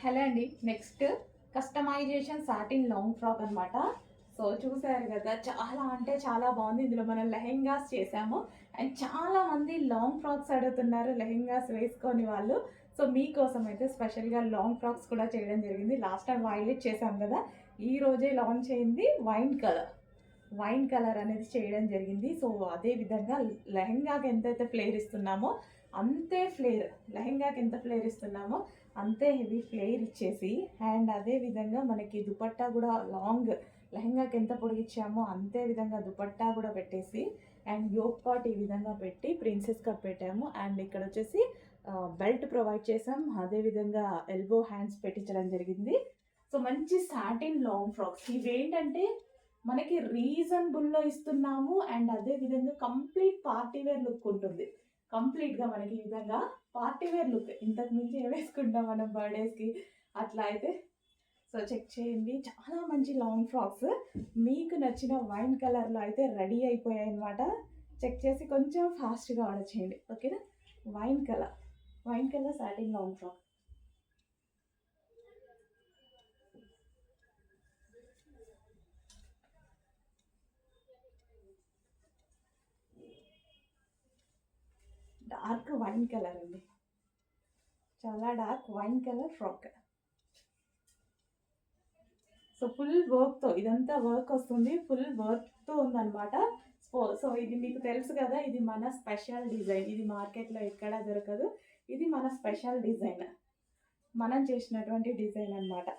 Hello అండి. Next customization satin long frock అనమాట. So చూసారు కదా, చాలా అంటే చాలా బాగుంది. ఇందులో మనం లెహెంగాస్ చేసాము అండ్ చాలా మంది లాంగ్ ఫ్రాక్స్ అడుగుతున్నారు లెహెంగాస్ వేసుకొని వాళ్ళు. సో మీకోసం అయితే స్పెషల్గా లాంగ్ ఫ్రాక్స్ కూడా చేయడం జరిగింది. లాస్ట్ టైం వైలెట్ చేసాం కదా, ఈ రోజే లాంచ్ అయింది వైన్ కలర్ అనేది చేయడం జరిగింది. సో అదే విధంగా లెహెంగాకి ఎంతైతే ఫ్లేర్ ఇస్తున్నామో అంతే ఫ్లేర్, లెహెంగాకి ఎంత ఫ్లేర్ ఇస్తున్నామో అంతే హెవీ ఫ్లేర్ ఇచ్చేసి, అండ్ అదే విధంగా మనకి దుపట్టా కూడా లాంగ్, లెహెంగాకి ఎంత పొడిగిచ్చామో అంతే విధంగా దుపట్టా కూడా పెట్టేసి, అండ్ యోక్ పాట్ ఈ విధంగా పెట్టి ప్రిన్సెస్ కట్ పెట్టాము. అండ్ ఇక్కడ వచ్చేసి బెల్ట్ ప్రొవైడ్ చేసాం. అదేవిధంగా ఎల్బో హ్యాండ్స్ పెట్టించడం జరిగింది. సో మంచి సాటిన్ లాంగ్ ఫ్రాక్స్ ఇవేంటంటే మనకి రీజనబుల్లో ఇస్తున్నాము. అండ్ అదే విధంగా కంప్లీట్ పార్టీ వేర్ లుక్ ఉంటుంది. కంప్లీట్గా మనకి ఈ విధంగా పార్టీ వేర్ లుక్, ఇంతకు మించి ఏం వేసుకుంటాం మనం బర్త్డేస్కి అట్లా అయితే. సో చెక్ చేయండి, చాలా మంచి లాంగ్ ఫ్రాక్స్ మీకు నచ్చిన వైన్ కలర్లో అయితే రెడీ అయిపోయాయి అనమాట. చెక్ చేసి కొంచెం ఫాస్ట్గా ఆర్డర్ చేయండి, ఓకేనా. Wine colour satin long frock. Dark wine colour అండి, చాలా dark wine colour frock. So full వర్క్తో, ఇదంతా వర్క్ వస్తుంది, ఫుల్ వర్క్తో ఉందన్నమాట. సో ఇది మీకు తెలుసు కదా, ఇది మన స్పెషల్ డిజైన్. ఇది మార్కెట్లో ఎక్కడా దొరకదు. ఇది మన స్పెషల్ డిజైన్, మనం చేసినటువంటి డిజైన్ అనమాట.